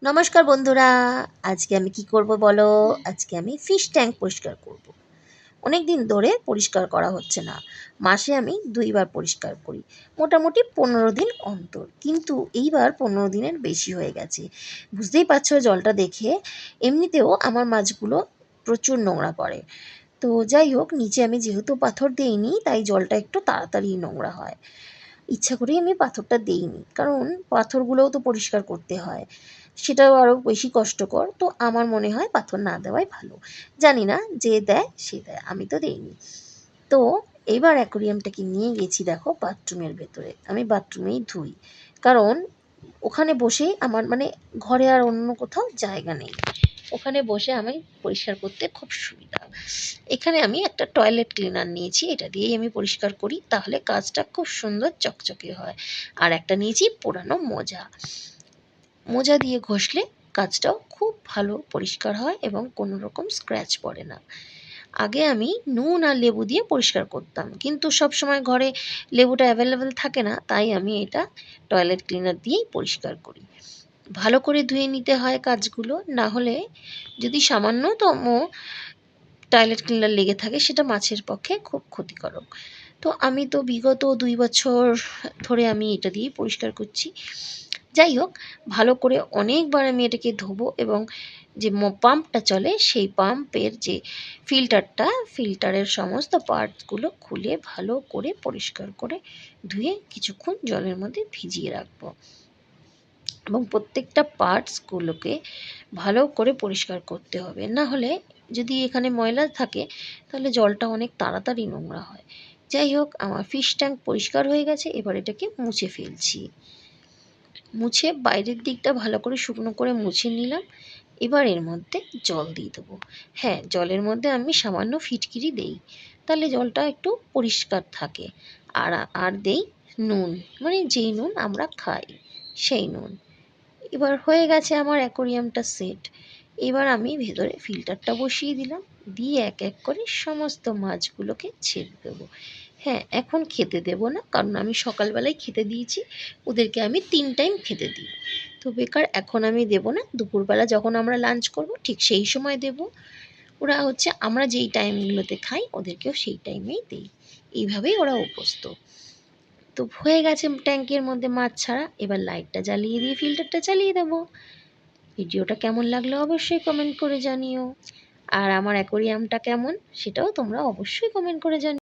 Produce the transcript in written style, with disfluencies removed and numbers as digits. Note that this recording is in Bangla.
নমস্কার বন্ধুরা। আজকে আমি কি করব বলো? আজকে আমি ফিশ ট্যাঙ্ক পরিষ্কার করব। অনেক দিন ধরে পরিষ্কার করা হচ্ছে না। মাসে আমি 2 বার পরিষ্কার করি, মোটামুটি 15 দিন অন্তর। কিন্তু এইবার 15 দিনের বেশি হয়ে গেছে। বুঝতেই পারছো জলটা দেখে। এমনিতেও আমার মাছগুলো প্রচুর নোংরা করে। তো যাই হোক, নিচে আমি যেহেতু পাথর দেইনি তাই জলটা একটু তাড়াতাড়ি নোংরা হয়। ইচ্ছা করেই আমি পাথরটা দেইনি, কারণ পাথরগুলোও তো পরিষ্কার করতে হয়, সেটাও আরও বেশি কষ্টকর। তো আমার মনে হয় পাথর না দেওয়াই ভালো। জানি না, যে দেয় সে দেয়, আমি তো দেইনি। তো এবার অ্যাকোরিয়ামটাকে নিয়ে গেছি দেখো বাথরুমের ভেতরে। আমি বাথরুমেই ধুই, কারণ ওখানে বসেই আমার মানে ঘরে আর অন্য কোথাও জায়গা নেই। ওখানে বসে আমি পরিষ্কার করতে খুব সুবিধা। এখানে আমি একটা টয়লেট ক্লিনার নিয়েছি, এটা দিয়েই আমি পরিষ্কার করি, তাহলে কাজটা খুব সুন্দর চকচকে হয়। আর একটা নিয়েছি পুরানো মোজা। মোজা দিয়ে ঘষলে কাজটাও খুব ভালো পরিষ্কার হয় এবং কোনো রকম স্ক্র্যাচ পড়ে না। আগে আমি নুন আর লেবু দিয়ে পরিষ্কার করতাম, কিন্তু সব সময় ঘরে লেবুটা অ্যাভেলেবেল থাকে না, তাই আমি এটা টয়লেট ক্লিনার দিয়েই পরিষ্কার করি। ভালো করে ধুয়ে নিতে হয় কাজগুলো, না হলে যদি সামান্যতম টয়লেট ক্লিনার লেগে থাকে সেটা মাছের পক্ষে খুব ক্ষতিকারক। তো আমি তো বিগত 2 বছর ধরে আমি এটা দিয়েই পরিষ্কার করছি। যাই হোক, ভালো করে অনেকবার আমি এটাকে ধোবো এবং যে পাম্পটা চলে সেই পাম্পের যে ফিল্টারের সমস্ত পার্টসগুলো খুলে ভালো করে পরিষ্কার করে ধুয়ে কিছুক্ষণ জলের মধ্যে ভিজিয়ে রাখবো এবং প্রত্যেকটা পার্টসগুলোকে ভালো করে পরিষ্কার করতে হবে। না হলে যদি এখানে ময়লা থাকে তাহলে জলটা অনেক তাড়াতাড়ি নোংরা হয়। যাই হোক, আমার ফিশ ট্যাঙ্ক পরিষ্কার হয়ে গেছে। এবার এটাকে মুছে ফেলছি। মুছে বাইরের দিকটা ভালো করে শুকনো করে মুছে নিলাম। এবার এর মধ্যে জল দিয়ে দেবো। হ্যাঁ, জলের মধ্যে আমি সামান্য ফিটকিরি দেই, তাহলে জলটা একটু পরিষ্কার থাকে। আর আর দেই নুন, মানে যেই নুন আমরা খাই সেই নুন। এবার হয়ে গেছে আমার অ্যাকোরিয়ামটা সেট। এবার আমি ভেতরে ফিল্টারটা বসিয়ে দিলাম, দিয়ে এক এক করে সমস্ত মাছগুলোকে ছেড়ে দেবো। হ্যাঁ, এখন খেতে দেবো না, কারণ আমি সকালবেলায় খেতে দিয়েছি। ওদেরকে আমি 3 টাইম খেতে দিই, তো বেকার এখন আমি দেবো না। দুপুরবেলা যখন আমরা লাঞ্চ করব ঠিক সেই সময় দেব। ওরা হচ্ছে আমরা যেই টাইমগুলোতে খাই ওদেরকেও সেই টাইমেই দিই। এইভাবেই ওরা অভ্যস্ত। তো হয়ে গেছে ট্যাঙ্কের মধ্যে মাছ ছাড়া। এবার লাইটটা জ্বালিয়ে দিয়ে ফিল্টারটা চালিয়ে দেবো। ভিডিওটা কেমন লাগলো অবশ্যই কমেন্ট করে জানিও। আর আমার অ্যাকোরিয়ামটা কেমন সেটাও তোমরা অবশ্যই কমেন্ট করে জানিও।